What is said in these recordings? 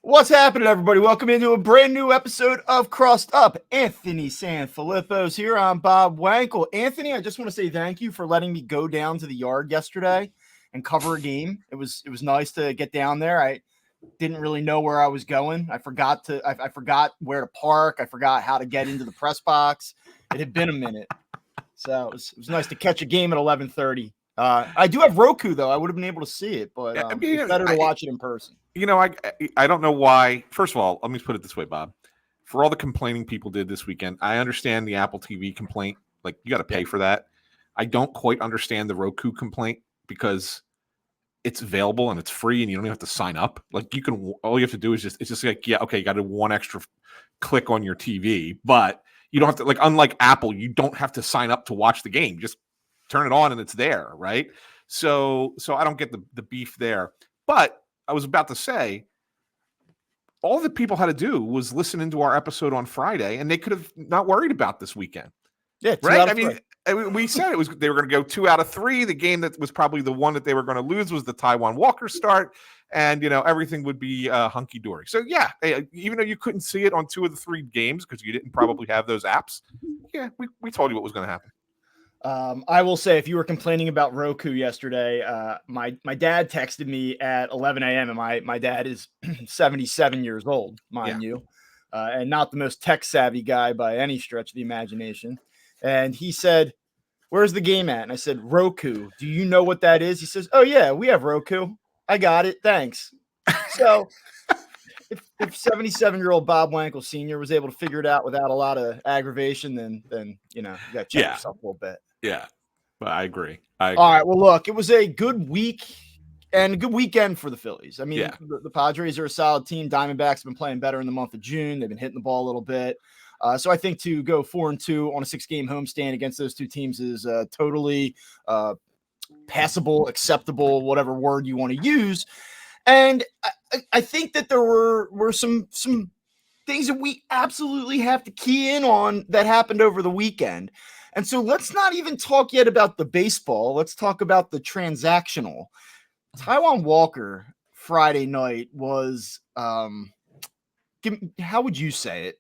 What's happening, everybody? Welcome into a brand new episode of Crossed Up. Anthony Sanfilippo's here. I'm Bob Wankel. Anthony, I just want to say thank you for letting me go down to the yard yesterday and cover a game. It was nice to get down there. I didn't really know where I was going. I forgot where to park. I forgot how to get into the press box. It had been a minute, so it was nice to catch a game at 11:30. I do have Roku though. I would have been able to see it, but it's better to watch it in person. I don't know why. First of all, let me put it this way, Bob. For all the complaining people did this weekend, I understand the Apple TV complaint. Like, you got to pay for that. I don't quite understand the Roku complaint because it's available and it's free and you don't even have to sign up. Like, all you have to do is it's just like, yeah, okay, you got to do one extra click on your TV, but you don't have to, like, unlike Apple, you don't have to sign up to watch the game. Just turn it on and it's there, right? So I don't get the beef there. But I was about to say, all that people had to do was listen into our episode on Friday, and they could have not worried about this weekend. Yeah, right. I mean, we said they were going to go 2 out of 3. The game that was probably the one that they were going to lose was the Taijuan Walker start, and everything would be hunky dory. So yeah, even though you couldn't see it on 2 of the 3 games because you didn't probably have those apps, yeah, we told you what was going to happen. I will say, if you were complaining about Roku yesterday, my dad texted me at 11 a.m. and my dad is 77 years old, mind you, and not the most tech savvy guy by any stretch of the imagination. And he said, "Where's the game at?" And I said, "Roku. Do you know what that is?" He says, "Oh yeah, we have Roku. I got it. Thanks." So if 77-year-old Bob Wankel Sr. was able to figure it out without a lot of aggravation, then you got to check yourself a little bit. Yeah, but I agree. All right. Well, look, it was a good week and a good weekend for the Phillies. I mean, the Padres are a solid team. Diamondbacks have been playing better in the month of June. They've been hitting the ball a little bit. So I think to go 4-2 on a 6-game homestand against those two teams is totally passable, acceptable, whatever word you want to use. And I think that there were some things that we absolutely have to key in on that happened over the weekend. And so let's not even talk yet about the baseball. Let's talk about the transactional. Taijuan Walker Friday night was, how would you say it?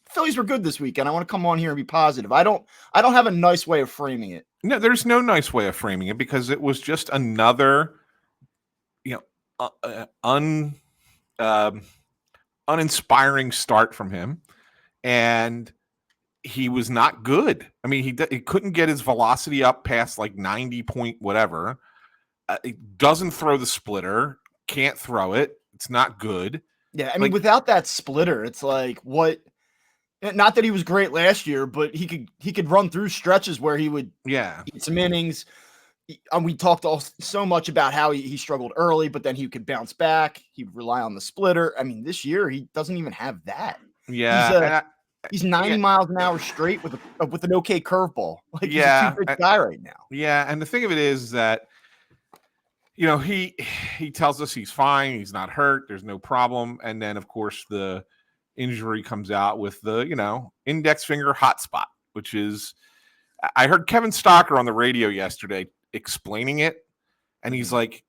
Phillies were good this weekend. I want to come on here and be positive. I don't have a nice way of framing it. No, there's no nice way of framing it because it was just another, uninspiring start from him. And he was not good. I mean, he couldn't get his velocity up past like 90 point whatever. He doesn't throw the splitter, can't throw it. It's not good. Yeah, I mean, without that splitter, it's like what? Not that he was great last year, but he could run through stretches where he would eat some innings. We talked so much about how he struggled early, but then he could bounce back. He would rely on the splitter. I mean, this year he doesn't even have that. Yeah. He's 90 miles an hour straight with an okay curveball. Like, he's a two-pitch guy right now. Yeah, and the thing of it is that, he tells us he's fine, he's not hurt, there's no problem, and then of course the injury comes out with the index finger hot spot, which is, I heard Kevin Stocker on the radio yesterday explaining it, and he's like,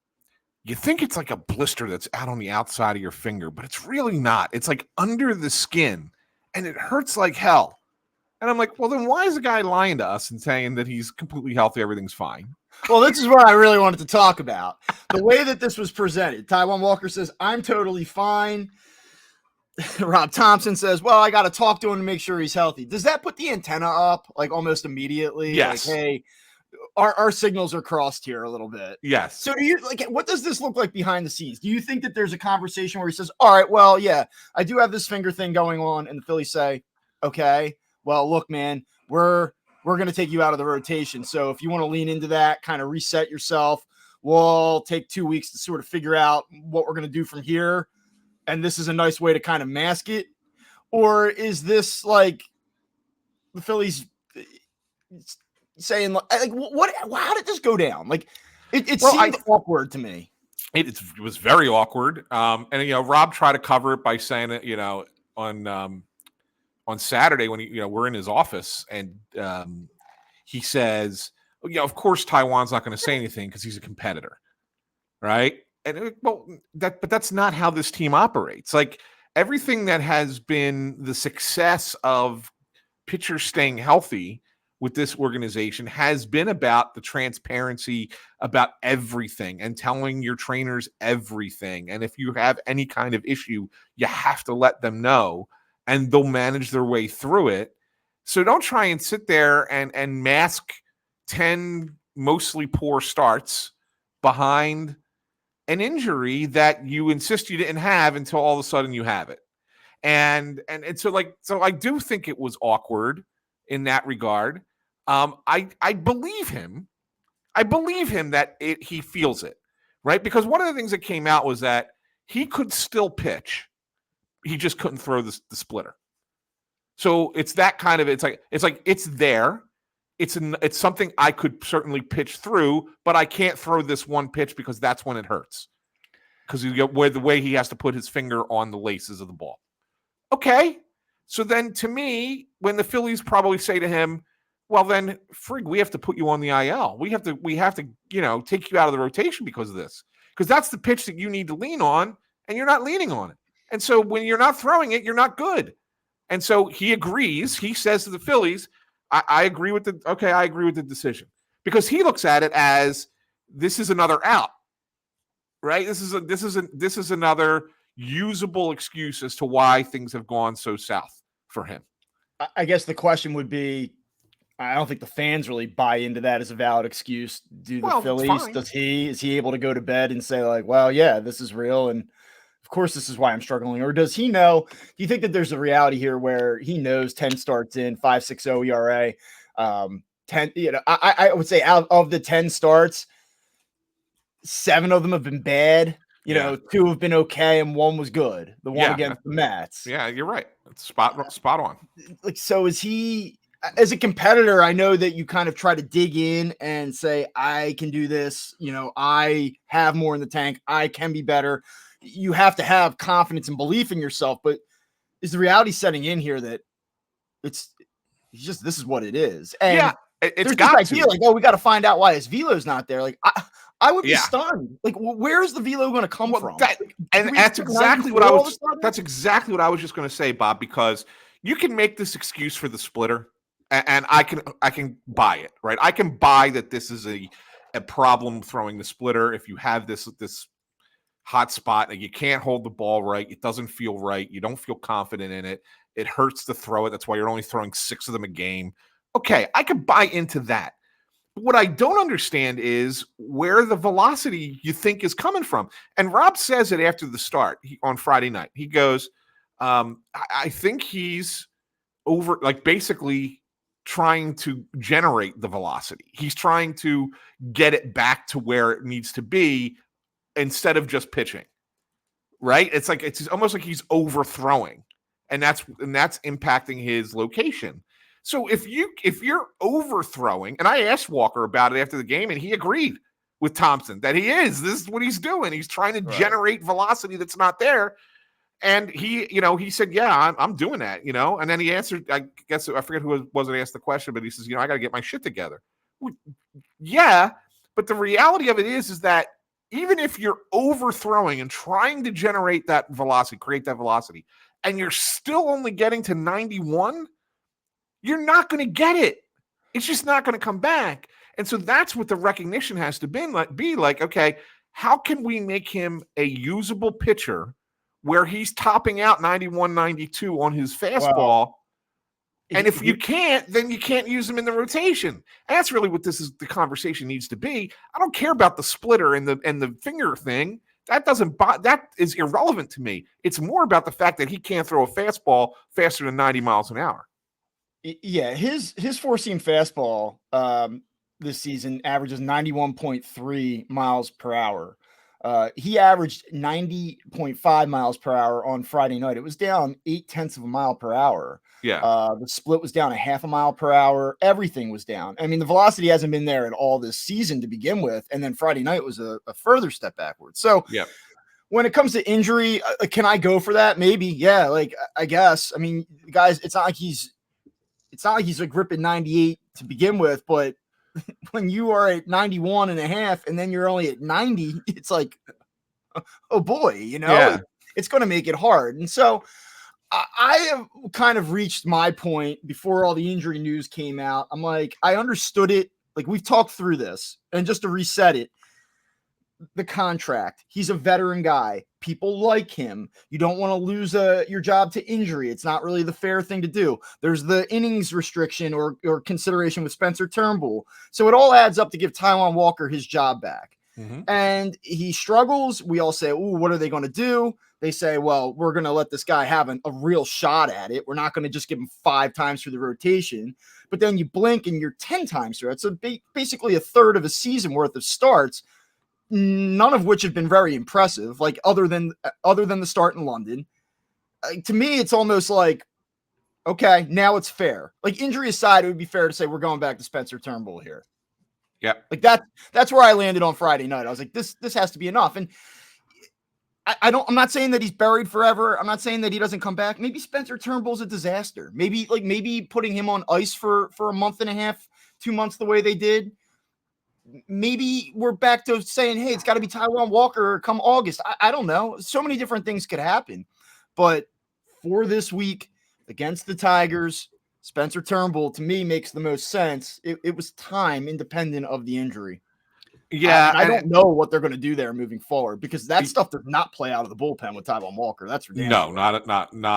you think it's like a blister that's out on the outside of your finger, but it's really not. It's like under the skin. And it hurts like hell. And I'm like, well, then why is the guy lying to us and saying that he's completely healthy, everything's fine? Well, this is what I really wanted to talk about. The way that this was presented. Taijuan Walker says, I'm totally fine. Rob Thompson says, well, I got to talk to him to make sure he's healthy. Does that put the antenna up like almost immediately? Yes. Like, hey, our signals are crossed here a little bit. Yes. So what does this look like behind the scenes? Do you think that there's a conversation where he says, all right, well, yeah, I do have this finger thing going on, and the Phillies say, okay, well, look, man, we're going to take you out of the rotation. So if you want to lean into that, kind of reset yourself, we'll take 2 weeks to sort of figure out what we're going to do from here. And this is a nice way to kind of mask it. Or is this like the Phillies saying, like, what? How did this go down? Like, it seemed awkward to me. It was very awkward. And Rob tried to cover it by saying that on Saturday when we're in his office, and he says, of course Taijuan's not going to say anything because he's a competitor, right? But that's not how this team operates. Like everything that has been the success of pitchers staying healthy with this organization has been about the transparency about everything and telling your trainers everything. And if you have any kind of issue, you have to let them know and they'll manage their way through it. So don't try and sit there and mask 10 mostly poor starts behind an injury that you insist you didn't have until all of a sudden you have it. And so I do think it was awkward in that regard. I believe him. I believe him that he feels it, right? Because one of the things that came out was that he could still pitch. He just couldn't throw the splitter. So it's that kind of, it's there. It's something I could certainly pitch through, but I can't throw this one pitch because that's when it hurts. Because you get the way he has to put his finger on the laces of the ball. Okay. So then to me, when the Phillies probably say to him, well, then frig, we have to put you on the IL. We have to, take you out of the rotation because of this. Because that's the pitch that you need to lean on, and you're not leaning on it. And so when you're not throwing it, you're not good. And so he agrees. He says to the Phillies, I agree with the decision. Because he looks at it as this is another out. Right? This is another usable excuse as to why things have gone so south for him. I guess the question would be, I don't think the fans really buy into that as a valid excuse. Do the Phillies, is he able to go to bed and say like, well, yeah, this is real. And of course, this is why I'm struggling. Or does he know, do you think that there's a reality here where he knows 10 starts in 5.60 ERA, 10, I would say out of the 10 starts, 7 of them have been bad. 2 have been okay, and 1 was good. The one against the Mets. Yeah, you're right. It's spot on. Like, so is he, as a competitor, I know that you kind of try to dig in and say, I can do this. I have more in the tank. I can be better. You have to have confidence and belief in yourself. But is the reality setting in here that this is what it is? And it's got this idea, like, we got to find out why his velo's not there. Like, I would be stunned. Like, where's the velo going to come from? That's exactly what I was. That's exactly what I was just going to say, Bob. Because you can make this excuse for the splitter, and I can buy it. Right? I can buy that this is a problem throwing the splitter. If you have this hot spot and you can't hold the ball right, it doesn't feel right. You don't feel confident in it. It hurts to throw it. That's why you're only throwing 6 of them a game. Okay, I could buy into that. What I don't understand is where the velocity you think is coming from. And Rob says it after the start on Friday night. He goes, I think he's basically trying to generate the velocity. He's trying to get it back to where it needs to be instead of just pitching. Right? It's almost like he's overthrowing. And that's impacting his location. So if you're overthrowing, and I asked Walker about it after the game, and he agreed with Thompson that this is what he's doing. He's trying to generate velocity that's not there. And he said, yeah, I'm doing that, and then he answered, I guess, I forget who wasn't asked the question, but he says, I got to get my shit together. Yeah. But the reality of it is that even if you're overthrowing and trying to generate that velocity, create that velocity, and you're still only getting to 91, you're not going to get it. It's just not going to come back. And so that's what the recognition has to be like, okay, how can we make him a usable pitcher where he's topping out 91, 92 on his fastball? Wow. And if you can't, then you can't use him in the rotation. And that's really what the conversation needs to be. I don't care about the splitter and the finger thing. That is irrelevant to me. It's more about the fact that he can't throw a fastball faster than 90 miles an hour. Yeah, his 4-seam fastball this season averages 91.3 miles per hour. He averaged 90.5 miles per hour on Friday night. It was down 0.8 of a mile per hour. Yeah. The split was down 0.5 mile per hour. Everything was down. I mean, the velocity hasn't been there at all this season to begin with. And then Friday night was a further step backwards. So yeah. When it comes to injury, can I go for that? Maybe. Yeah. Like, I guess. I mean, guys, it's not like he's like gripping 98 to begin with, but when you are at 91.5 and then you're only at 90, it's like, oh boy, Yeah. it's going to make it hard. And so I have kind of reached my point before all the injury news came out. I'm like, I understood it. Like, we've talked through this, and just to reset it, the contract. He's a veteran guy. People like him. You don't want to lose your job to injury. It's not really the fair thing to do. There's the innings restriction or consideration with Spencer Turnbull. So it all adds up to give Taijuan Walker his job back. Mm-hmm. And he struggles. We all say, "Ooh, what are they going to do?" They say, "Well, we're going to let this guy have a real shot at it. We're not going to just give him 5 times through the rotation." But then you blink and you're 10 times through it. So basically a third of a season worth of starts, none of which have been very impressive, like other than the start in London. To me, it's almost like, okay, now it's fair. Like, injury aside, it would be fair to say we're going back to Spencer Turnbull here. Yeah. Like that's where I landed on Friday night. I was like, this has to be enough. And I'm not saying that he's buried forever. I'm not saying that he doesn't come back. Maybe Spencer Turnbull's a disaster. Maybe putting him on ice for a month and a half, 2 months, the way they did. Maybe we're back to saying, hey, it's got to be Taijuan Walker come August. I don't know. So many different things could happen. But for this week against the Tigers, Spencer Turnbull, to me, makes the most sense. It was time independent of the injury. Yeah. I don't know what they're going to do there moving forward, because that stuff does not play out of the bullpen with Taijuan Walker. That's ridiculous. No, not at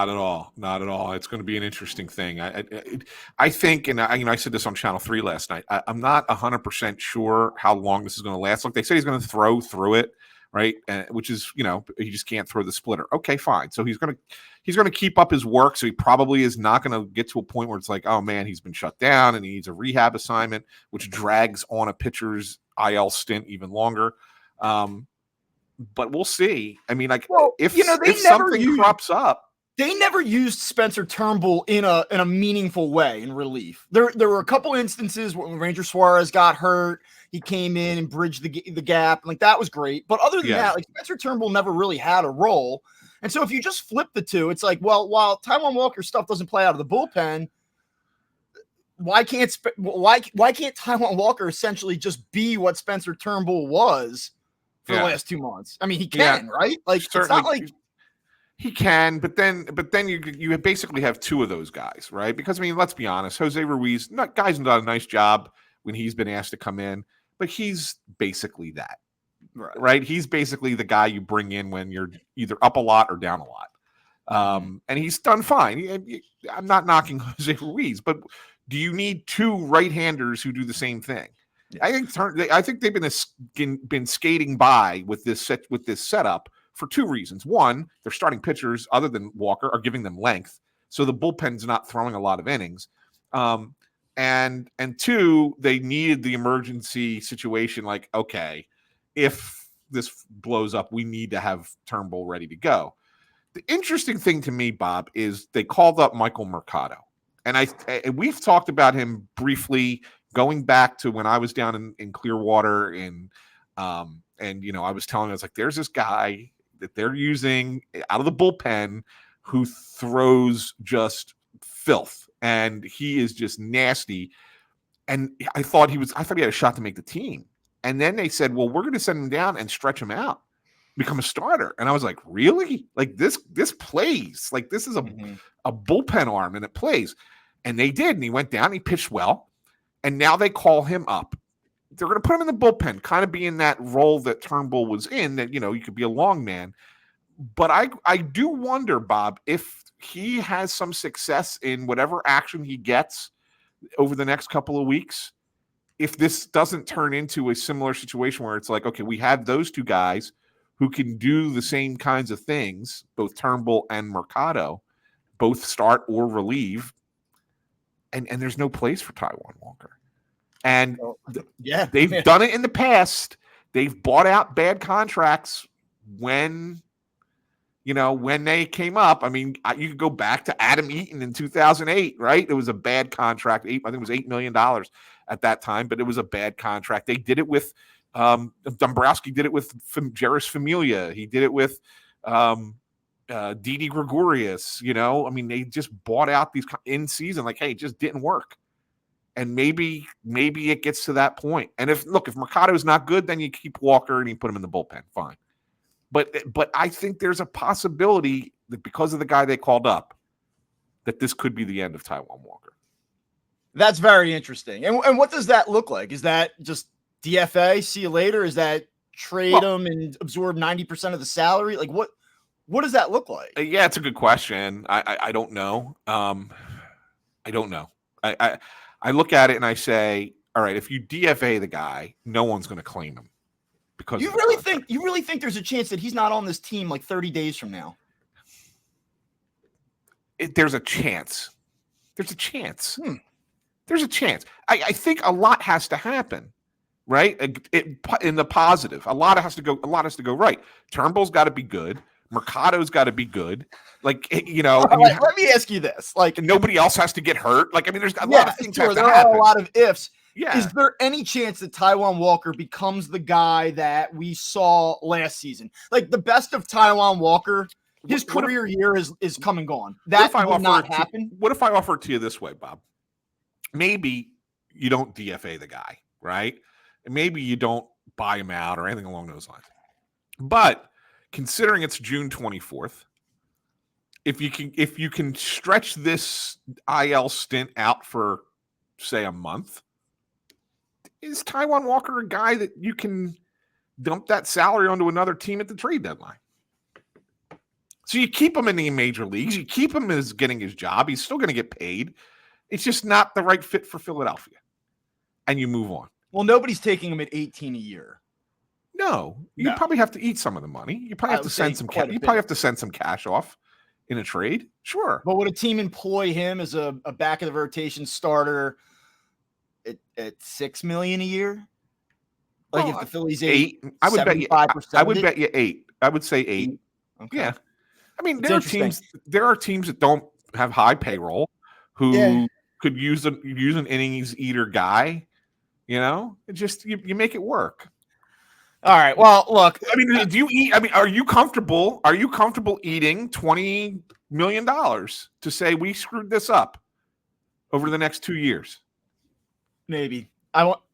all. Not at all. It's going to be an interesting thing. I think, and I said this on Channel 3 last night, I'm not 100% sure how long this is going to last. Like, they say he's going to throw through it, right? Which is, he just can't throw the splitter. Okay, fine. So he's going to keep up his work. So he probably is not going to get to a point where it's like, oh man, he's been shut down and he needs a rehab assignment, which drags on a pitcher's IL stint even longer. But we'll see. I mean, like, if something crops up. They never used Spencer Turnbull in a meaningful way in relief. There were a couple instances when Ranger Suarez got hurt. He came in and bridged the gap. Like, that was great. But other than that, like, Spencer Turnbull never really had a role. And so if you just flip the two, it's like, well, while Taijuan Walker stuff doesn't play out of the bullpen, why can't Taijuan Walker essentially just be what Spencer Turnbull was for the last 2 months? I mean, he can, right? Like, certainly, it's not like he can, but then you basically have 2 of those guys, right? Because, I mean, let's be honest, Jose Ruiz, guy's done a nice job when he's been asked to come in, but he's basically that, right? He's basically the guy you bring in when you're either up a lot or down a lot. And he's done fine. I'm not knocking Jose Ruiz, but do you need 2 right-handers who do the same thing? Yeah. I think they've been skating by with this setup for 2 reasons. One, their starting pitchers, other than Walker, are giving them length, so the bullpen's not throwing a lot of innings. And 2, they needed the emergency situation. Like, okay, if this blows up, we need to have Turnbull ready to go. The interesting thing to me, Bob, is they called up Michael Mercado. And we've talked about him briefly going back to when I was down in Clearwater, and I was telling him, I was like, there's this guy that they're using out of the bullpen who throws just filth, and he is just nasty. And I thought he had a shot to make the team. And then they said, well, we're going to send him down and stretch him out, become a starter. And I was like, really? Like, this plays. Like, this is a bullpen arm, and it plays. And they did, and he went down, he pitched well, and now they call him up. They're going to put him in the bullpen, kind of be in that role that Turnbull was in, that, you could be a long man. But I do wonder, Bob, if he has some success in whatever action he gets over the next couple of weeks, if this doesn't turn into a similar situation where it's like, okay, we have those 2 guys who can do the same kinds of things, both Turnbull and Mercado, both start or relieve, and there's no place for Taijuan Walker. And they've done it in the past. They've bought out bad contracts when they came up. I mean, you could go back to Adam Eaton in 2008, right? It was a bad contract. I think it was $8 million at that time, but it was a bad contract. They did it with Dombrowski did it with Jeurys Familia. He did it with Didi Gregorius. I mean, they just bought out these in season, like, hey, it just didn't work. And maybe it gets to that point. And if Mercado is not good, then you keep Walker and you put him in the bullpen. Fine. But I think there's a possibility that because of the guy they called up, that this could be the end of Taijuan Walker. That's very interesting. And what does that look like? Is that just DFA, see you later? Is that trade him and absorb 90% of the salary? Like what does that look like? Yeah, it's a good question. I don't know. I don't know. I look at it and I say, all right, if you DFA the guy, no one's going to claim him because you really think there's a chance that he's not on this team like 30 days from now? There's a chance. There's a chance. There's a chance. I think a lot has to happen, right? In the positive, a lot has to go right. Turnbull's got to be good. Mercado's got to be good. Like, let me ask you this: like, nobody else has to get hurt. Like, I mean, there's a lot of things have to there happen. are a lot of ifs. Yeah. Is there any chance that Taijuan Walker becomes the guy that we saw last season? Like the best of Taijuan Walker, his career year is come and gone. That will not happen. What if I offer it to you this way, Bob? Maybe you don't DFA the guy, right? And maybe you don't buy him out or anything along those lines. But considering it's June 24th, if you can stretch this IL stint out for, say, a month, is Taijuan Walker a guy that you can dump that salary onto another team at the trade deadline? So you keep him in the major leagues. You keep him as getting his job. He's still going to get paid. It's just not the right fit for Philadelphia. And you move on. Well, nobody's taking him at 18 a year. No. You probably have to eat some of the money. You probably have to send some cash. You probably have to send some cash off in a trade. Sure. But would a team employ him as a back of the rotation starter at $6 million a year? Like if the Phillies eight, I would bet you 8. I would say 8. Okay. Yeah. I mean, there are teams that don't have high payroll who could use an innings eater guy. It just you make it work. All right. Well, look. I mean, do you eat? I mean, are you comfortable? Are you comfortable eating $20 million to say we screwed this up over the next 2 years? Maybe.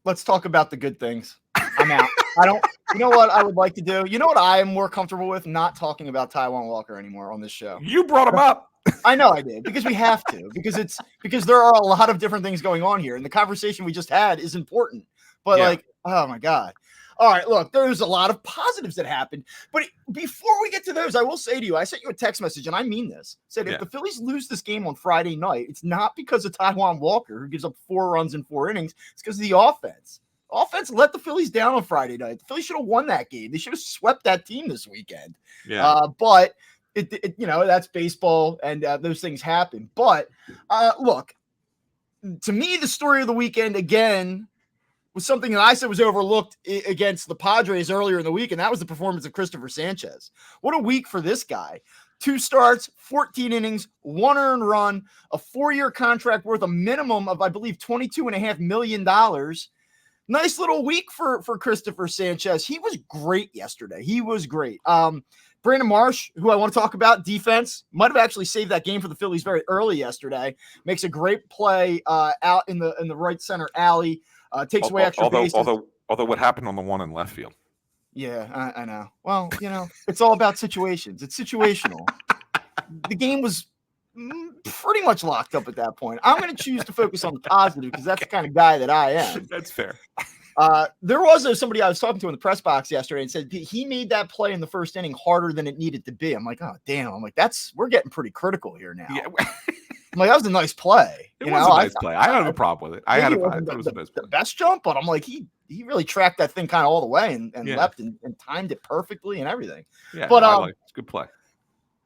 Let's talk about the good things. I'm out. I don't. You know what I would like to do? You know what I am more comfortable with? Not talking about Taijuan Walker anymore on this show. You brought him up. I know I did because we have to because there are a lot of different things going on here, and the conversation we just had is important. But oh my God. All right, look, there's a lot of positives that happened. But before we get to those, I will say to you, I sent you a text message, and I mean this. Said if the Phillies lose this game on Friday night, it's not because of Taijuan Walker, who gives up 4 runs in 4 innings. It's because of the offense. Offense let the Phillies down on Friday night. The Phillies should have won that game. They should have swept that team this weekend. Yeah. But it that's baseball, and those things happen. But look, to me, the story of the weekend again was something that I said was overlooked against the Padres earlier in the week, and that was the performance of Cristopher Sanchez. What a week for this guy. 2 starts, 14 innings, 1 earned run, a 4-year contract worth a minimum of, I believe, $22.5 million. Nice little week for Cristopher Sanchez. He was great yesterday. He was great. Brandon Marsh, who I want to talk about, defense, might have actually saved that game for the Phillies very early yesterday. Makes a great play out in the right center alley. Takes away extra bases. Although what happened on the one in left field? Yeah, I know. Well, it's all about situations. It's situational. The game was pretty much locked up at that point. I'm going to choose to focus on the positive because that's the kind of guy that I am. That's fair. There was somebody I was talking to in the press box yesterday and said he made that play in the first inning harder than it needed to be. I'm like, oh, damn. I'm like, we're getting pretty critical here now. Yeah. I'm like, that was a nice play. It was a nice play. I don't have a problem with it. I thought it was a nice play. The best jump, but I'm like, he really tracked that thing kind of all the way and leapt and timed it perfectly and everything. Yeah, but it's a good play.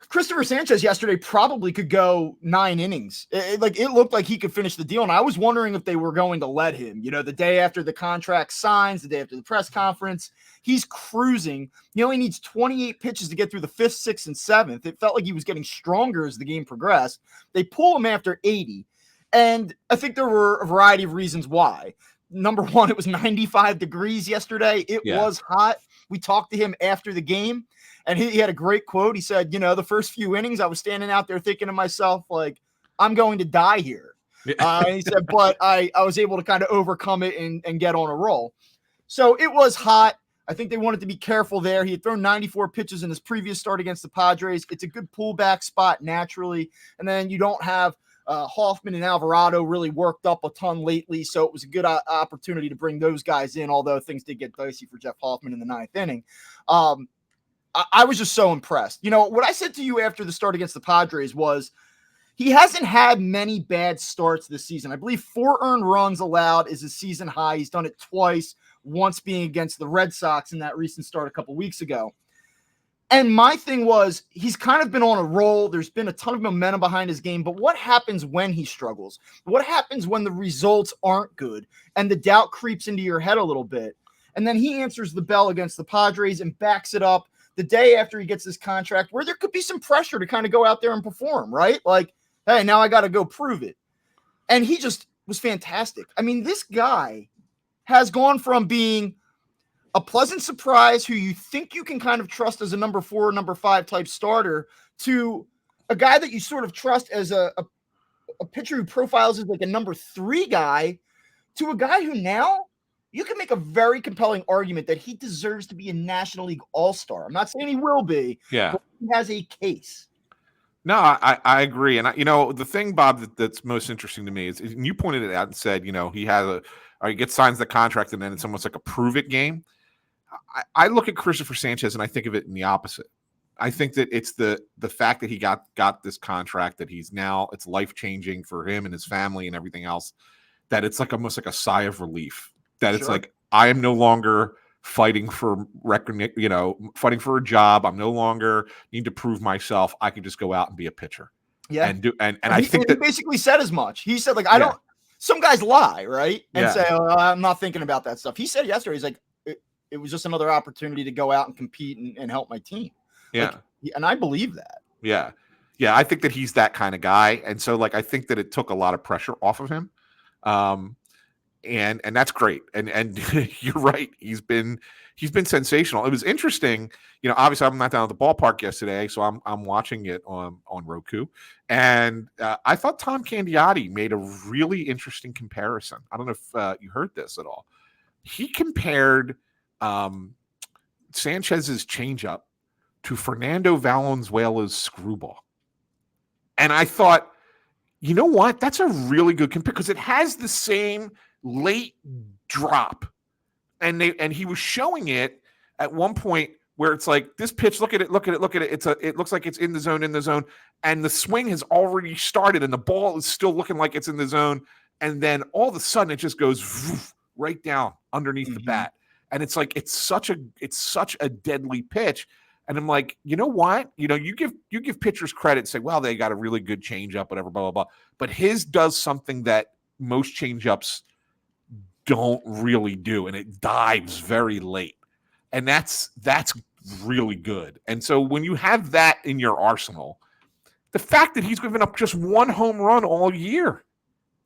Cristopher Sanchez yesterday probably could go 9 innings. It looked like he could finish the deal, and I was wondering if they were going to let him. The day after the contract signs, the day after the press conference, he's cruising. He only needs 28 pitches to get through the 5th, 6th, and 7th. It felt like he was getting stronger as the game progressed. They pull him after 80, and I think there were a variety of reasons why. Number one, it was 95 degrees yesterday. It was hot. We talked to him after the game, and he had a great quote. He said, the first few innings, I was standing out there thinking to myself, like, I'm going to die here. And he said, but I was able to kind of overcome it and get on a roll. So it was hot. I think they wanted to be careful there. He had thrown 94 pitches in his previous start against the Padres. It's a good pullback spot naturally. And then you don't have Hoffman and Alvarado really worked up a ton lately. So it was a good opportunity to bring those guys in, although things did get dicey for Jeff Hoffman in the 9th inning. I was just so impressed. You know, what I said to you after the start against the Padres was he hasn't had many bad starts this season. I believe 4 earned runs allowed is his season high. He's done it twice, once being against the Red Sox in that recent start a couple weeks ago. And my thing was, he's kind of been on a roll. There's been a ton of momentum behind his game, but what happens when he struggles? What happens when the results aren't good and the doubt creeps into your head a little bit? And then he answers the bell against the Padres and backs it up the day after he gets his contract, where there could be some pressure to kind of go out there and perform, right? Like, hey, now I got to go prove it. And he just was fantastic. I mean, this guy has gone from being a pleasant surprise who you think you can kind of trust as a number 4 or number 5 type starter to a guy that you sort of trust as a pitcher who profiles as like a number 3 guy to a guy who now you can make a very compelling argument that he deserves to be a National League All-Star. I'm not saying he will be, but he has a case. No, I agree. And, the thing, Bob, that's most interesting to me is you pointed it out and said, he has he gets signs the contract and then it's almost like a prove-it game. I look at Cristopher Sanchez and I think of it in the opposite. I think that it's the fact that he got this contract, that he's now, it's life-changing for him and his family and everything else, that it's like almost like a sigh of relief. That it's like, I am no longer fighting for fighting for a job. I'm no longer need to prove myself. I can just go out and be a pitcher. Yeah. And I think that he basically said as much. He said, like, I don't, some guys lie, right? And say, oh, I'm not thinking about that stuff. He said yesterday, he's like, it was just another opportunity to go out and compete and help my team. Yeah. And I believe that. Yeah. Yeah. I think that he's that kind of guy. And so, like, I think that it took a lot of pressure off of him. And that's great. And you're right. He's been sensational. It was interesting. Obviously I'm not down at the ballpark yesterday, so I'm watching it on Roku. And I thought Tom Candiotti made a really interesting comparison. I don't know if you heard this at all. He compared Sanchez's changeup to Fernando Valenzuela's screwball. And I thought, you know what? That's a really good compare because it has the same late drop. And he was showing it at one point where it's like, this pitch, look at it. It looks like it's in the zone. And the swing has already started and the ball is still looking like it's in the zone. And then all of a sudden it just goes right down underneath the bat. And it's like, it's such a deadly pitch. And I'm like, you know what? You give pitchers credit, say, well, they got a really good changeup, whatever, blah, blah, blah. But his does something that most changeups don't really do, and it dives very late. And that's really good. And so when you have that in your arsenal, the fact that he's given up just 1 home run all year,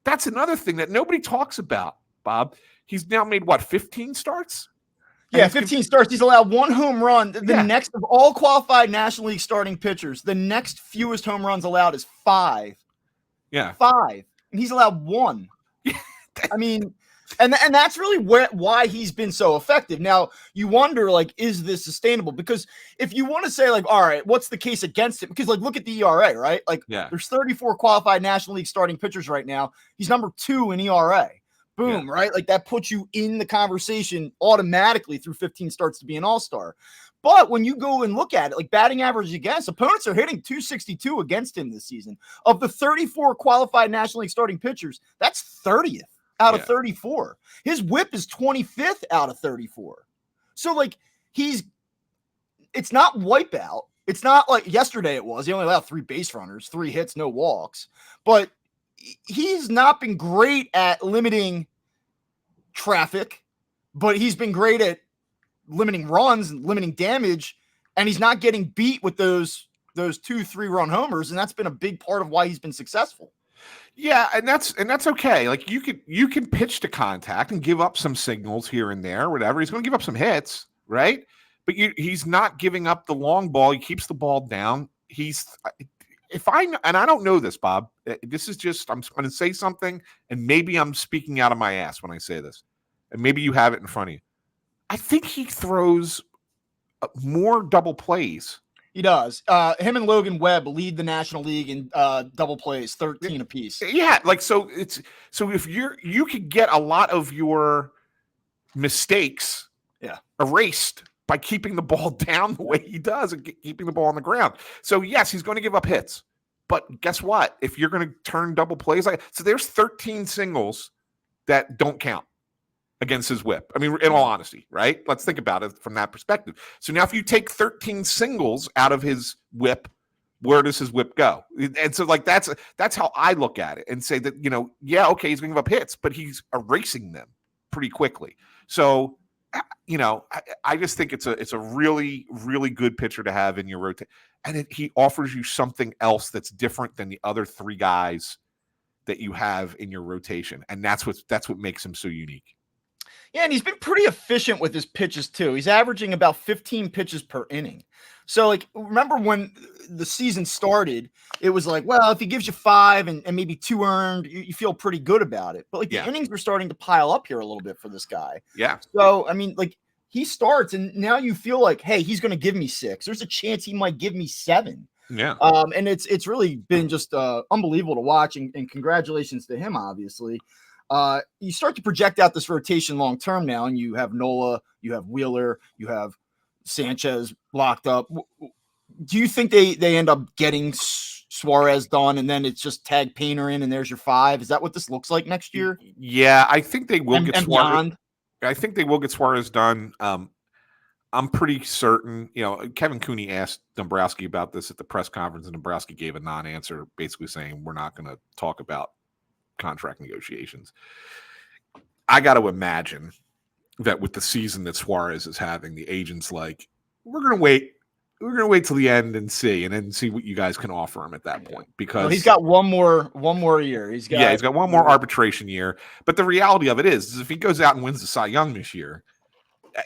that's another thing that nobody talks about, Bob. He's now made, 15 starts? Yeah, 15 starts. He's allowed 1 home run. The next of all qualified National League starting pitchers, the next fewest home runs allowed is 5. Yeah. 5. And he's allowed 1. I mean, and that's really why he's been so effective. Now, you wonder, like, is this sustainable? Because if you want to say, like, all right, what's the case against it? Because, like, look at the ERA, right? Like, there's 34 qualified National League starting pitchers right now. He's number 2 in ERA. Boom, right? Like, that puts you in the conversation automatically through 15 starts to be an all-star. But when you go and look at it, like batting average against, opponents are hitting 262 against him this season. Of the 34 qualified National League starting pitchers, that's 30th out of 34. His whip is 25th out of 34. So, like, it's not wipeout. It's not like yesterday it was. He only allowed 3 base runners, 3 hits, no walks. But he's not been great at limiting traffic, but he's been great at limiting runs and limiting damage, and he's not getting beat with those 2-3 run homers, and that's been a big part of why he's been successful. Yeah, and that's okay. Like, you can pitch to contact and give up some signals here and there, whatever. He's going to give up some hits, right? But he's not giving up the long ball. He keeps the ball down. And I don't know this, Bob. This is just, I'm going to say something, and maybe I'm speaking out of my ass when I say this, and maybe you have it in front of you. I think he throws more double plays. He does. Him and Logan Webb lead the National League in double plays, 13 apiece. Yeah, like so if you could get a lot of your mistakes erased by keeping the ball down the way he does and keeping the ball on the ground. So yes, he's going to give up hits. But guess what? If you're going to turn double plays, so there's 13 singles that don't count against his whip. I mean, in all honesty, right? Let's think about it from that perspective. So now if you take 13 singles out of his whip, where does his whip go? And so like that's how I look at it and say that, okay, he's going to give up hits, but he's erasing them pretty quickly. So, I just think it's a really, really good pitcher to have in your rotation. And he offers you something else that's different than the other three guys that you have in your rotation. And that's what makes him so unique. Yeah, and he's been pretty efficient with his pitches too. He's averaging about 15 pitches per inning. So, like, remember when the season started, it was like, well, if he gives you 5 and maybe 2 earned, you feel pretty good about it. But, like, the innings were starting to pile up here a little bit for this guy. Yeah. So, I mean, like, he starts, and now you feel like, hey, he's going to give me 6. There's a chance he might give me 7. Yeah. And it's really been just unbelievable to watch, and congratulations to him, obviously. You start to project out this rotation long term now, and you have Nola, you have Wheeler, you have Sanchez locked up. Do you think they end up getting Suarez done, and then it's just tag Painter in, and there's your 5? Is that what this looks like next year? Yeah, I think they will get Suarez. Beyond? I think they will get Suarez done. I'm pretty certain. Kevin Cooney asked Dombrowski about this at the press conference, and Dombrowski gave a non-answer, basically saying we're not going to talk about contract negotiations. I got to imagine that with the season that Suarez is having, the agent's like, we're going to wait till the end and then see what you guys can offer him at that point, because he's got one more year. He's got one more arbitration year. But the reality of it is if he goes out and wins the Cy Young this year,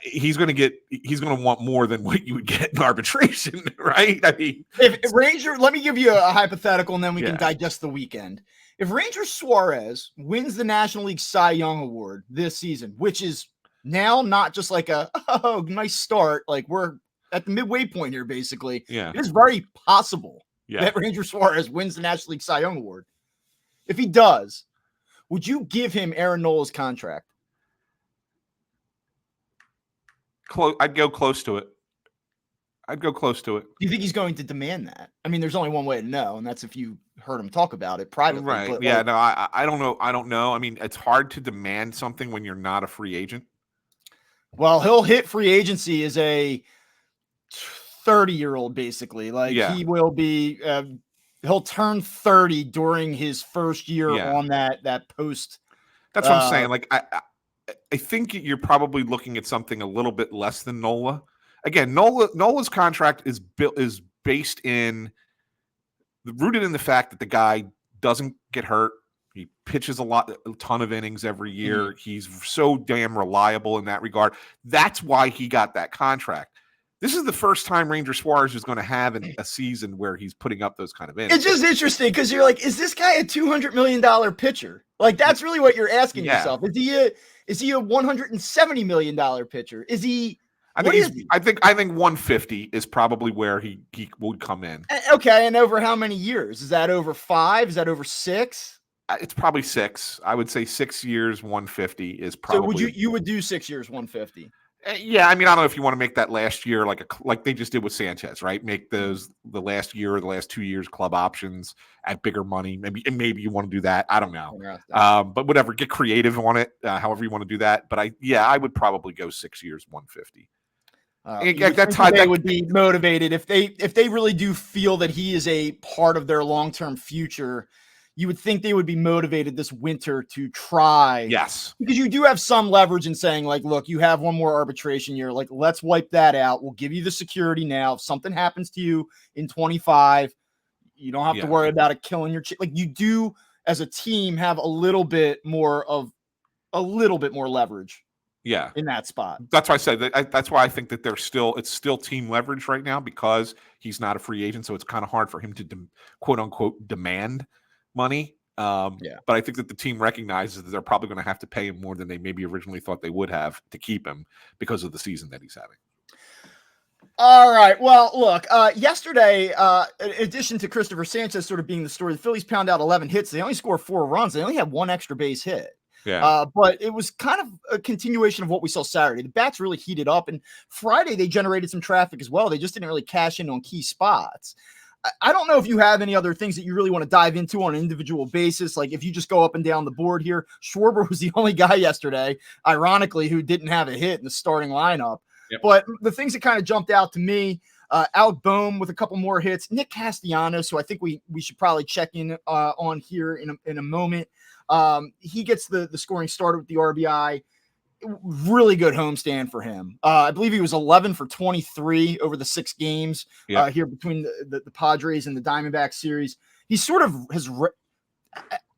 he's going to want more than what you would get in arbitration, right? I mean, if Ranger, let me give you a hypothetical, and then we can digest the weekend. If Ranger Suarez wins the National League Cy Young Award this season, which is now not just like a nice start, like we're at the midway point here, basically. Yeah, it is very possible that Ranger Suarez wins the National League Cy Young Award. If he does, would you give him Aaron Nola's contract? I'd go close to it. Do you think he's going to demand that? I mean, there's only one way to know, and that's if you heard him talk about it privately. Right. But, yeah. No, I don't know. I don't know. I mean, it's hard to demand something when you're not a free agent. Well, he'll hit free agency as a 30-year-old, basically. Like he will be. He'll turn 30 during his first year on that post. That's what I'm saying. Like I think you're probably looking at something a little bit less than Nola. Again, Nola's contract is rooted in the fact that the guy doesn't get hurt. He pitches a ton of innings every year. Mm-hmm. He's so damn reliable in that regard. That's why he got that contract. This is the first time Ranger Suarez is going to have a season where he's putting up those kind of innings. It's just interesting because you're like, is this guy a $200 million pitcher? Like, that's really what you're asking yourself. Is he a $170 million pitcher? Is he? I think 150 is probably where he would come in. Okay, and over how many years? Is that over 5? Is that over 6? It's probably 6. I would say 6 years, 150 is probably. So you would do 6 years, 150? Yeah, I mean, I don't know if you want to make that last year like they just did with Sanchez, right? Make those the last year or the last 2 years club options at bigger money. Maybe you want to do that. I don't know. But whatever, get creative on it. However you want to do that. But I would probably go 6 years, 150. They would be motivated if they really do feel that he is a part of their long-term future. You would think they would be motivated this winter to try. Yes. Because you do have some leverage in saying, like, look, you have one more arbitration year. Like, let's wipe that out. We'll give you the security now. If something happens to you in 25, you don't have to worry about it killing your like you do as a team have a little bit more leverage. Yeah, in that spot. That's why I said that. That's why I think that it's still team leverage right now because he's not a free agent, so it's kind of hard for him to quote unquote demand money. But I think that the team recognizes that they're probably going to have to pay him more than they maybe originally thought they would have to keep him because of the season that he's having. All right. Well, look, yesterday, in addition to Cristopher Sanchez sort of being the story, the Phillies pound out 11 hits. They only scored 4 runs. They only had 1 extra base hit. Yeah. But it was kind of a continuation of what we saw Saturday. The bats really heated up, and Friday they generated some traffic as well. They just didn't really cash in on key spots. I don't know if you have any other things that you really want to dive into on an individual basis. Like if you just go up and down the board here, Schwarber was the only guy yesterday, ironically, who didn't have a hit in the starting lineup. Yep. But the things that kind of jumped out to me, Alec Boehm with a couple more hits, Nick Castellanos, who I think we should probably check in on here in a moment. He gets the scoring started with the RBI. Really good homestand for him. I believe he was 11 for 23 over the 6 games here between the Padres and the Diamondback series. He sort of has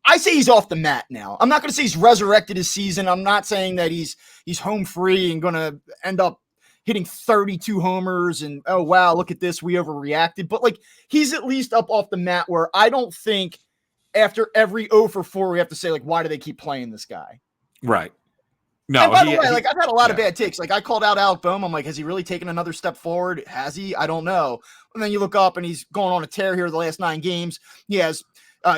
I say he's off the mat now. I'm not going to say he's resurrected his season. I'm not saying that he's home free and going to end up hitting 32 homers and, oh, wow, look at this, we overreacted. But, like, he's at least up off the mat where I don't think after every 0 for 4 we have to say, like, why do they keep playing this guy? Right. No, and by the way, like I've had a lot of bad takes. Like I called out Alec Boehm. I'm like, has he really taken another step forward? Has he? I don't know. And then you look up and he's going on a tear here the last 9 games. He has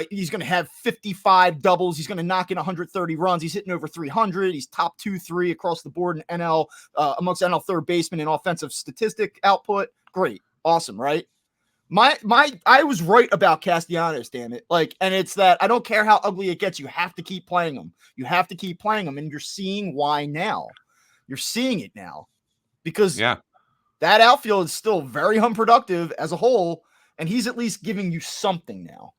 he's going to have 55 doubles. He's going to knock in 130 runs. He's hitting over 300. He's top 2-3 across the board in NL amongst NL third baseman in offensive statistic output. Great. Awesome, right? I was right about Castellanos, damn it. Like, and it's that I don't care how ugly it gets. You have to keep playing them. You have to keep playing them. And you're seeing why now. You're seeing it now because that outfield is still very unproductive as a whole. And he's at least giving you something now.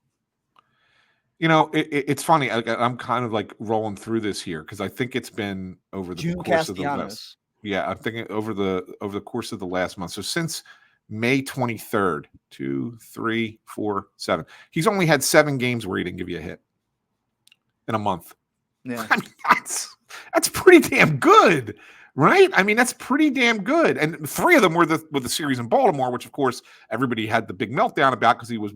You know, it's funny. I'm kind of like rolling through this here because I think it's been over the course of the last. Yeah, I'm thinking over the course of the last month. So since May 23rd, 2, 3, 4, 7. He's only had 7 games where he didn't give you a hit in a month. Yeah, I mean, that's pretty damn good, right? I mean, that's pretty damn good. And 3 of them were with the series in Baltimore, which of course everybody had the big meltdown about because he was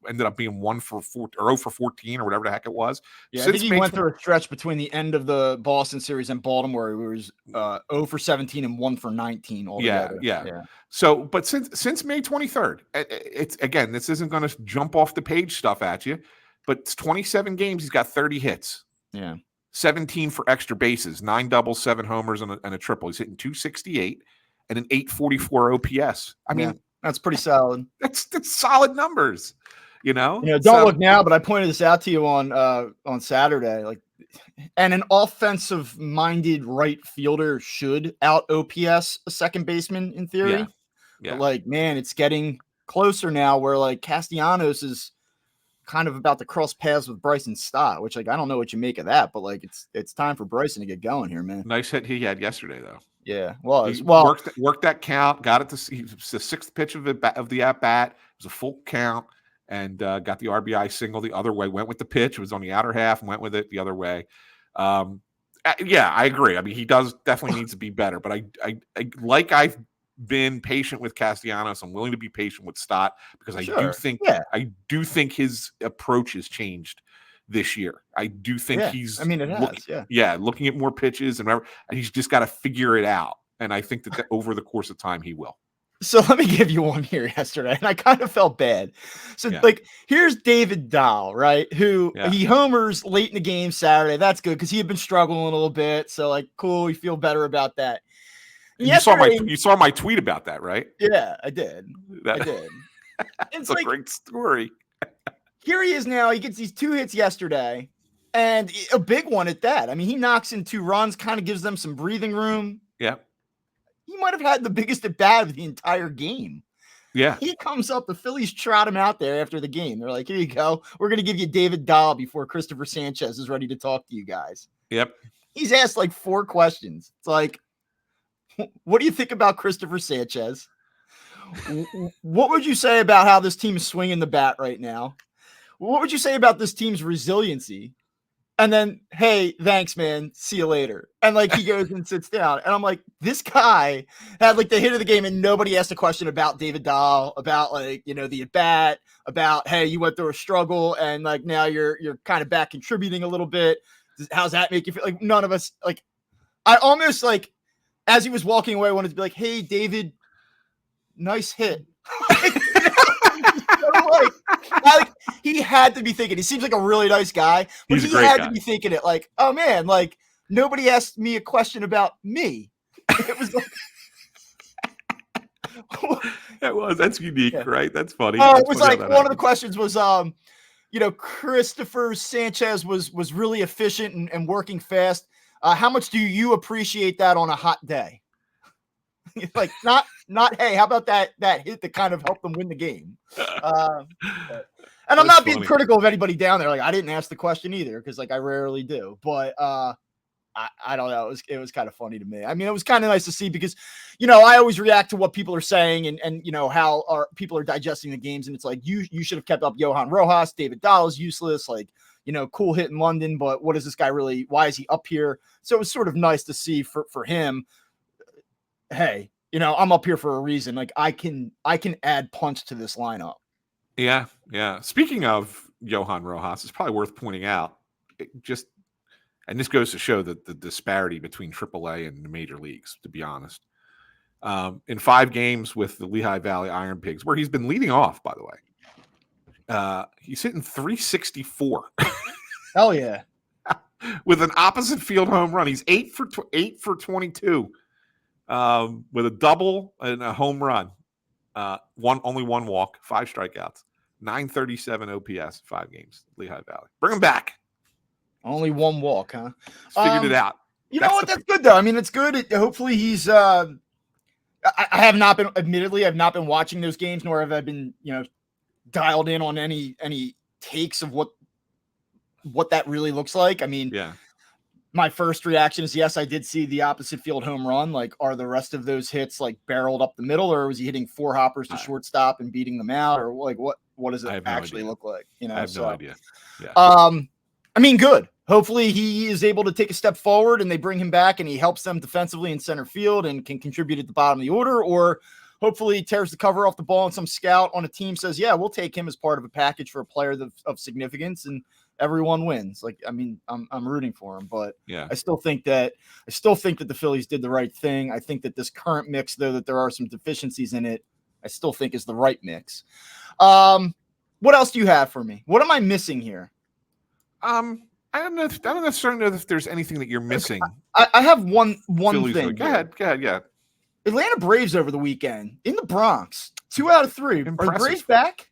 ended up being 1 for 4 or 0 for 14 or whatever the heck it was. Yeah, I think he went through a stretch between the end of the Boston series and Baltimore. He was 0 for 17 and 1 for 19 altogether. Yeah. So, but since May 23rd, it's again, this isn't going to jump off the page stuff at you, but it's 27 games. He's got 30 hits. Yeah. 17 for extra bases, 9 doubles, 7 homers, and a triple. He's hitting 268 and an 844 OPS. I mean, that's pretty solid. That's solid numbers. You know, don't look now, but I pointed this out to you on Saturday. Like, and an offensive-minded right fielder should out OPS a second baseman in theory. Yeah. But like, man, it's getting closer now. Where like Castellanos is kind of about to cross paths with Bryson Stott, which like I don't know what you make of that, but like it's time for Bryson to get going here, man. Nice hit he had yesterday, though. Yeah, worked that count, got it to the 6th pitch of the at bat. It was a full count. And got the RBI single the other way. Went with the pitch. It was on the outer half and went with it the other way. Yeah, I agree. I mean, he definitely needs to be better. But I've been patient with Castellanos. I'm willing to be patient with Stott because I do think his approach has changed this year. I do think he's. I mean, it has. Looking at more pitches and whatever. And he's just got to figure it out. And I think that over the course of time, he will. So let me give you one here yesterday, and I kind of felt bad. So, like, here's David Dahl, right, who he homers late in the game Saturday. That's good because he had been struggling a little bit. So, like, cool, you feel better about that. You saw my tweet about that, right? Yeah, I did. I did. It's a great story. Here he is now. He gets these 2 hits yesterday, and a big one at that. I mean, he knocks in 2 runs, kind of gives them some breathing room. Yeah. He might have had the biggest at bat of the entire game. Yeah. He comes up, the Phillies trot him out there after the game. They're like, here you go. We're going to give you David Dahl before Cristopher Sanchez is ready to talk to you guys. Yep. He's asked like 4 questions. It's like, what do you think about Cristopher Sanchez? What would you say about how this team is swinging the bat right now? What would you say about this team's resiliency? And then, hey, thanks, man. See you later. And like he goes and sits down. And I'm like, this guy had like the hit of the game, and nobody asked a question about David Dahl, about like, the at bat, about, hey, you went through a struggle and like now you're kind of back contributing a little bit. How's that make you feel? Like none of us, like, I almost like as he was walking away, I wanted to be like, hey, David, nice hit. Like he had to be thinking. He seems like a really nice guy, but he had to be thinking it like, oh man, like nobody asked me a question about me. It was like, that's unique, right? That's funny. It was like one of the questions was, Cristopher Sanchez was really efficient and working fast. How much do you appreciate that on a hot day? Like not hey, how about that hit that kind of helped them win the game? And I'm not being critical of anybody down there. Like I didn't ask the question either because like I rarely do. But I don't know. It was kind of funny to me. I mean, it was kind of nice to see because I always react to what people are saying and how people are digesting the games, and it's like you should have kept up Johan Rojas. David Dahl is useless. Like cool hit in London, but what is this guy really? Why is he up here? So it was sort of nice to see for him. Hey, I'm up here for a reason. Like I can add punch to this lineup. Yeah. Speaking of Johan Rojas, it's probably worth pointing out and this goes to show that the disparity between AAA and the major leagues, to be honest. In 5 games with the Lehigh Valley Iron Pigs, where he's been leading off, by the way, he's hitting 364. Hell yeah. With an opposite field home run. He's 8 for 22. With a double and a home run, only one walk, 5 strikeouts, 937 OPS, 5 games. Lehigh Valley, bring him back. Only one walk, huh? Figured it out. That's good though. I mean, it's good. Hopefully, he's. I have not been. Admittedly, I've not been watching those games, nor have I been, dialed in on any takes of what that really looks like. I mean, yeah. My first reaction is yes, I did see the opposite field home run. Like, are the rest of those hits like barreled up the middle, or was he hitting 4 hoppers to shortstop and beating them out, or like what does it actually look like? I have no idea. Yeah. I mean, good. Hopefully, he is able to take a step forward, and they bring him back, and he helps them defensively in center field and can contribute at the bottom of the order, or hopefully he tears the cover off the ball and some scout on a team says, yeah, we'll take him as part of a package for a player of significance, and everyone wins. Like, I mean, I'm rooting for him, but yeah, I still think that the Phillies did the right thing. I think that this current mix, though, that there are some deficiencies in it, I still think is the right mix. What else do you have for me? What am I missing here? I don't necessarily know if there's anything that you're missing. I have one Phillies thing. Go ahead. Yeah. Atlanta Braves over the weekend in the Bronx. 2 out of 3. Impressive. Are the Braves back?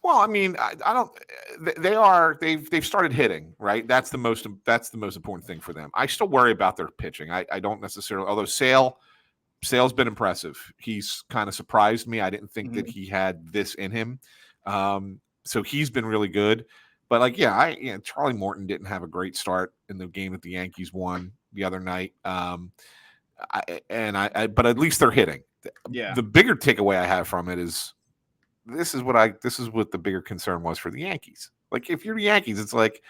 Well, I mean, I don't. They are. They've started hitting, right? That's the most important thing for them. I still worry about their pitching. I don't necessarily. Although Sale's been impressive. He's kind of surprised me. I didn't think that he had this in him. So he's been really good. But like, Charlie Morton didn't have a great start in the game that the Yankees won the other night. But at least they're hitting. Yeah. The bigger takeaway I have from it is this is what the bigger concern was for the Yankees. Like, if you're the Yankees, it's like,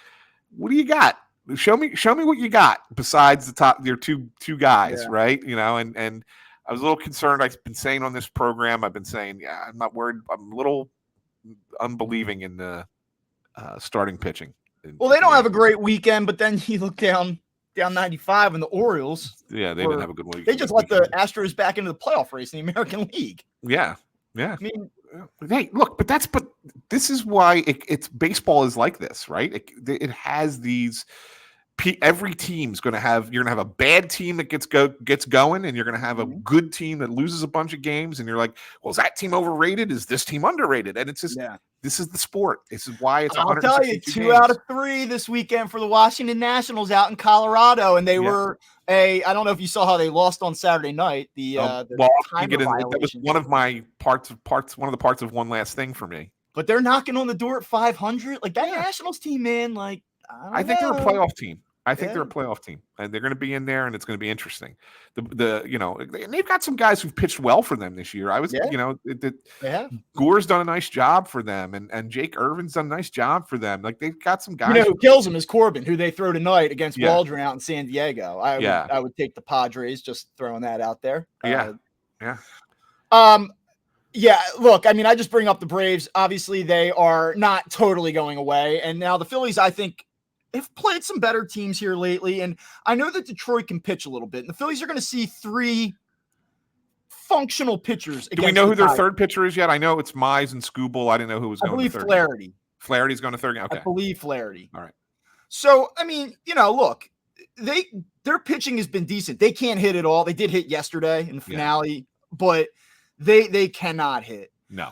what do you got? Show me what you got besides the top your two guys, right? And I was a little concerned. I've been saying on this program, I'm not worried. I'm a little unbelieving in the starting pitching. Well, they don't have a great weekend, but then you look down 95 and the Orioles. Yeah, they didn't have a good week. They just let the Astros back into the playoff race in the American League. Yeah. I mean, hey, look, but this is why it's baseball is like this, right? It has these. Every team's you're going to have a bad team that gets going, and you're going to have a good team that loses a bunch of games, and you're like, well, is that team overrated? Is this team underrated? And it's just, this is the sport. This is why it's. I'll tell you, 2 out of 3 this weekend for the Washington Nationals out in Colorado, and they were I don't know if you saw how they lost on Saturday night. That was one of my parts. One of the parts of One Last Thing for me. But they're knocking on the door at 500. Like that Nationals team, man. Like, I think they're a playoff team. I think they're a playoff team, and they're going to be in there, and it's going to be interesting. And they've got some guys who've pitched well for them this year. Gore's done a nice job for them, and Jake Irvin's done a nice job for them. Like, they've got some guys. Who kills them is Corbin, who they throw tonight against Waldron out in San Diego. I would take the Padres, just throwing that out there. Yeah. Look, I mean, I just bring up the Braves. Obviously, they are not totally going away, and now the Phillies, I think, have played some better teams here lately, and I know that Detroit can pitch a little bit. And the Phillies are going to see 3 functional pitchers. Do we know who their third pitcher is yet? I know it's Mize and Skubal. I didn't know who was going to third. I believe Flaherty. Flaherty's going to third. Okay. I believe Flaherty. All right. So, I mean, look, their pitching has been decent. They can't hit at all. They did hit yesterday in the finale, but they cannot hit. No.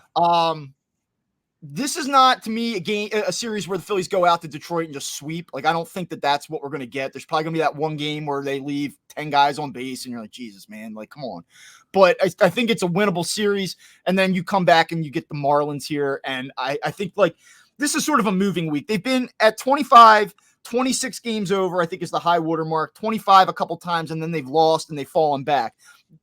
This is not, to me, a series where the Phillies go out to Detroit and just sweep. Like, I don't think that that's what we're going to get. There's probably going to be that one game where they leave 10 guys on base, and you're like, Jesus, man, like, come on. But I think it's a winnable series, and then you come back and you get the Marlins here, and I think, like, this is sort of a moving week. They've been at 25, 26 games over, I think is the high water mark, 25 a couple times, and then they've lost and they've fallen back.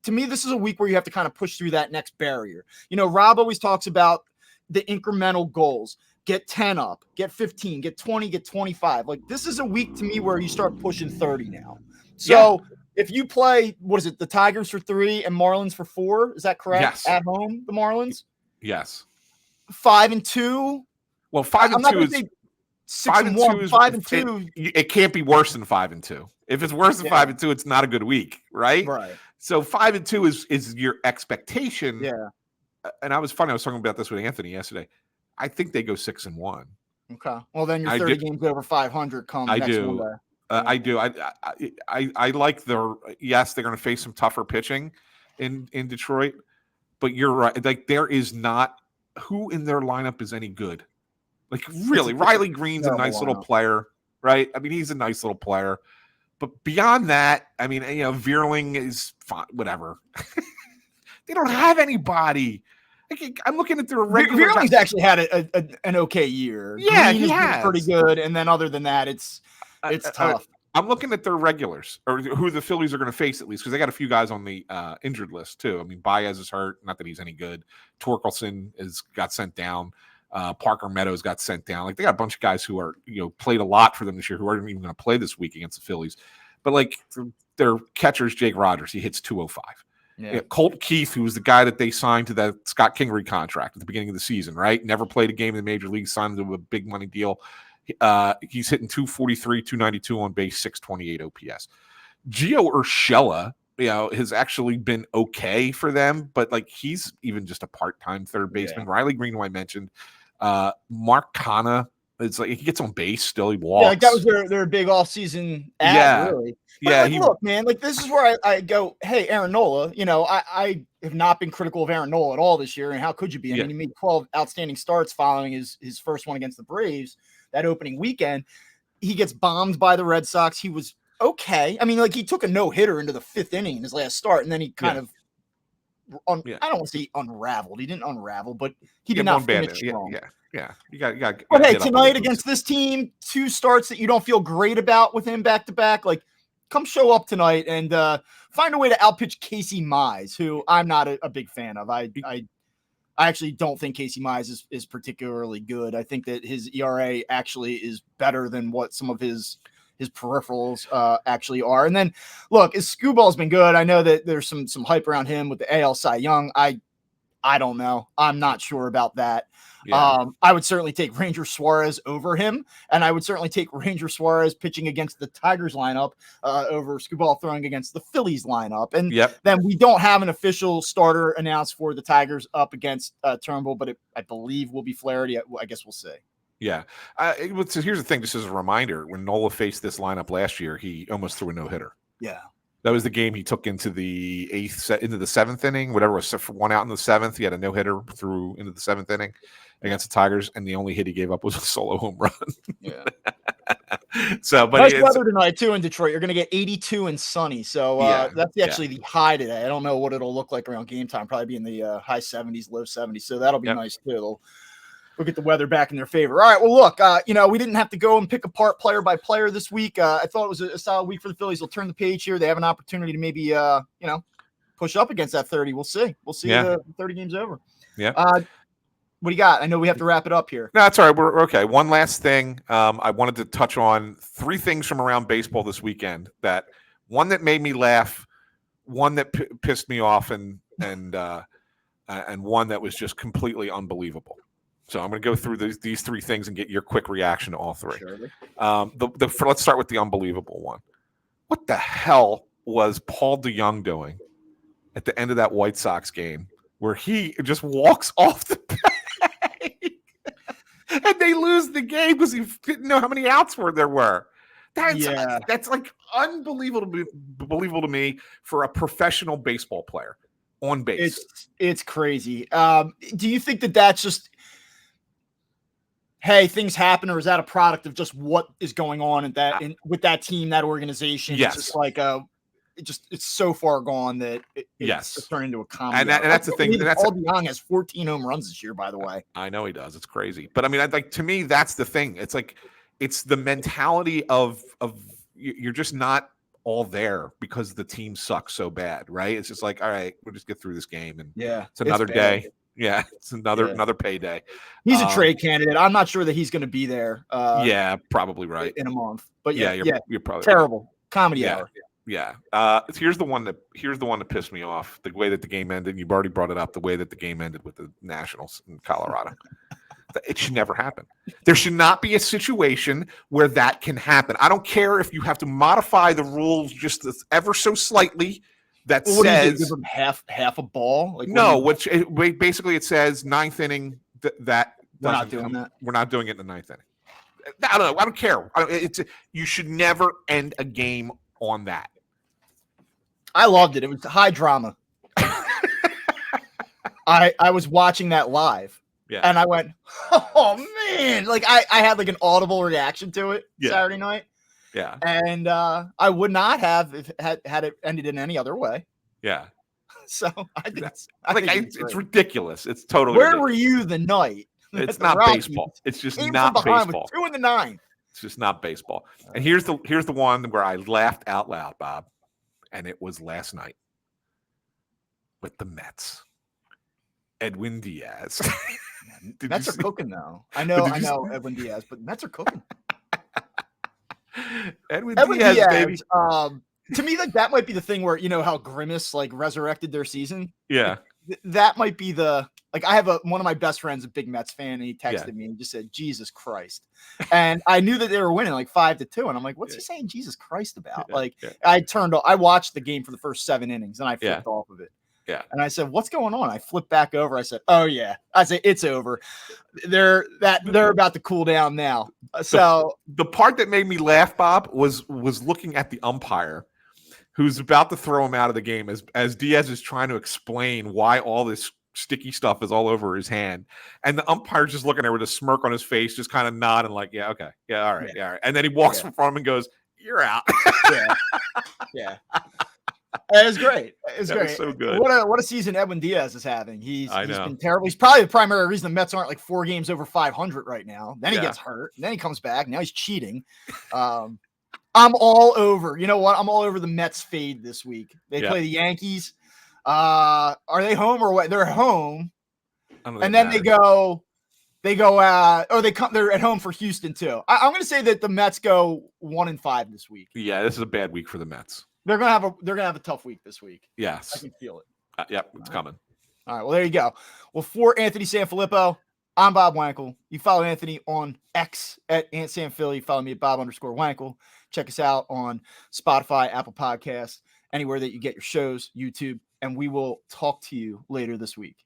To me, this is a week where you have to kind of push through that next barrier. Rob always talks about the incremental goals. Get 10 up, get 15, get 20, get 25. Like, this is a week to me where you start pushing 30 now. So if you play, the Tigers for 3 and Marlins for 4, is that correct? Yes. At home, the Marlins? Yes. 5-2. Well, 5-2 is 6-1. 5-2. It can't be worse than 5-2. If it's worse than 5-2, it's not a good week, right? Right. So 5-2 is your expectation. Yeah. And I was talking about this with Anthony yesterday. I think they go 6-1. Okay. Well, then your 30 games over 500 come next Monday. I do. I like they're going to face some tougher pitching in Detroit, but you're right. Like, there is not who in their lineup is any good. Like, really, Riley Green's a nice little player, right? I mean, he's a nice little player, but beyond that, I mean, Veerling is fine, whatever. They don't have anybody. I'm looking at their regular. Veerling's actually had an okay year. Yeah, Green he has been pretty good, and then other than that, it's tough. I'm looking at their regulars, or who the Phillies are going to face, at least, because they got a few guys on the injured list too. I mean, Baez is hurt, not that he's any good. Torkelson got sent down. Parker Meadows got sent down. Like, they got a bunch of guys who are played a lot for them this year who aren't even going to play this week against the Phillies. But like, their catcher's Jake Rogers, he hits 205. Yeah. Colt Keith, who was the guy that they signed to that Scott Kingery contract at the beginning of the season, right? Never played a game in the major league, signed to a big money deal. He's hitting 243, 292 on base, 628 OPS. Gio Urshela, has actually been okay for them, but like, he's even just a part-time third baseman. Riley Green, who I mentioned, Mark Canha, it's like he gets on base still. He walks. Yeah, like that was their big offseason ad, really. But look, man, like, this is where I go, hey, Aaron Nola, I have not been critical of Aaron Nola at all this year, and how could you be? I mean, he made 12 outstanding starts following his first one against the Braves that opening weekend. He gets bombed by the Red Sox. He was okay. I mean, like, he took a no-hitter into the 5th inning in his last start, and then he kind of I don't want to say unraveled. He didn't unravel, but he did not finish strong. Yeah. You got. But hey, tonight against this team, 2 starts that you don't feel great about with him back to back. Like, come show up tonight and find a way to outpitch Casey Mize, who I'm not a big fan of. I actually don't think Casey Mize is particularly good. I think that his ERA actually is better than what some of his peripherals actually are. And then, look, his Skuball's been good. I know that there's some hype around him with the AL Cy Young. I don't know. I'm not sure about that. Yeah. I would certainly take Ranger Suarez over him, and I would certainly take Ranger Suarez pitching against the Tigers lineup over Skubal throwing against the Phillies lineup. And then we don't have an official starter announced for the Tigers up against Turnbull, but I believe will be Flaherty. I guess we'll see. Yeah. So here's the thing, just as a reminder, when Nola faced this lineup last year, he almost threw a no-hitter. Yeah. That was the game he took into the into the 7th inning, whatever was for 1 out in the 7th. He had a no-hitter through into the 7th inning against the Tigers, and the only hit he gave up was a solo home run. Yeah. So, but nice weather tonight too in Detroit. You're going to get 82 and sunny. So that's actually the high today. I don't know what it'll look like around game time. Probably be in the high 70s, low 70s. So that'll be nice too. We'll get the weather back in their favor. All right. Well, look, we didn't have to go and pick apart player by player this week. I thought it was a solid week for the Phillies. They'll turn the page here. They have an opportunity to maybe, push up against that 30. We'll see. We'll see. The 30 games over. Yeah. What do you got? I know we have to wrap it up here. No, that's all right. We're okay. One last thing. I wanted to touch on 3 things from around baseball this weekend. One that made me laugh, one that pissed me off, and one that was just completely unbelievable. So I'm going to go through these 3 things and get your quick reaction to all 3. Surely. Let's start with the unbelievable one. What the hell was Paul DeJong doing at the end of that White Sox game where he just walks off the bag and they lose the game because he didn't know how many outs there were? That's like unbelievable to me for a professional baseball player on base. It's crazy. Do you think that that's just, hey, things happen, or is that a product of just what is going on with that team, that organization? Yes. It's just like it's so far gone that it's just turned into a comedy. And that's the thing. Paul DeJong has 14 home runs this year, by the way. I know he does. It's crazy. But I mean, to me, that's the thing. It's like, it's the mentality of you're just not all there because the team sucks so bad, right? It's just like, all right, we'll just get through this game, and it's another day. Yeah, it's another payday. He's a trade candidate. I'm not sure that he's going to be there. Probably right in a month. But you're probably terrible right. Comedy hour. Yeah. Here's the one that pissed me off. The way that the game ended. You've already brought it up. The way that the game ended with the Nationals in Colorado. It should never happen. There should not be a situation where that can happen. I don't care if you have to modify the rules just ever so slightly. That says give them half a ball. Like, no, basically it says 9th inning. That we're not doing that. We're not doing it in the 9th inning. I don't know. I don't care. You should never end a game on that. I loved it. It was high drama. I was watching that live. Yeah. And I went, oh man! Like I had like an audible reaction to it Saturday night. Yeah. And I would not have if had it ended in any other way. Yeah. So I think it's ridiculous. It's totally. Where ridiculous. were you the night? It's not baseball. It's just not baseball. 2 in the 9th. It's just not baseball. And here's the one where I laughed out loud, Bob, and it was last night with the Mets. Edwin Diaz. Mets are cooking though. I know Edwin Diaz, but Mets are cooking. Edwin Diaz, baby. To me, like that might be the thing where how Grimace like resurrected their season. Yeah, that might be the like. I have one of my best friends, a big Mets fan, and he texted me and just said, "Jesus Christ!" And I knew that they were winning like 5-2, and I'm like, "What's he saying Jesus Christ about?" I watched the game for the first 7 innings, and I flipped off of it. Yeah. And I said, "What's going on?" I flipped back over. I said, "Oh yeah." I said, "It's over. They're about to cool down now." So the part that made me laugh, Bob, was looking at the umpire who's about to throw him out of the game as Diaz is trying to explain why all this sticky stuff is all over his hand. And the umpire's just looking there with a smirk on his face, just kind of nodding like, yeah, okay. Yeah, all right. Yeah, all right. And then he walks from him and goes, "You're out." Yeah. It was great. It was great. So good. What a season Edwin Diaz is having. He's been terrible. He's probably the primary reason the Mets aren't like 4 games over 500 right now. Then he gets hurt. And then he comes back. Now he's cheating. I'm all over. You know what? I'm all over the Mets fade this week. They play the Yankees. Are they home or what? They're home. And then they go. They're at home for Houston too. I'm going to say that the Mets go 1-5 this week. Yeah, this is a bad week for the Mets. They're gonna have a tough week this week. Yes, I can feel it. Yep, it's coming. All right, well there you go. Well, for Anthony Sanfilippo, I'm Bob Wankel. You follow Anthony on X at AntSanPhilly. Follow me at Bob_Wankel. Check us out on Spotify, Apple Podcasts, anywhere that you get your shows, YouTube, and we will talk to you later this week.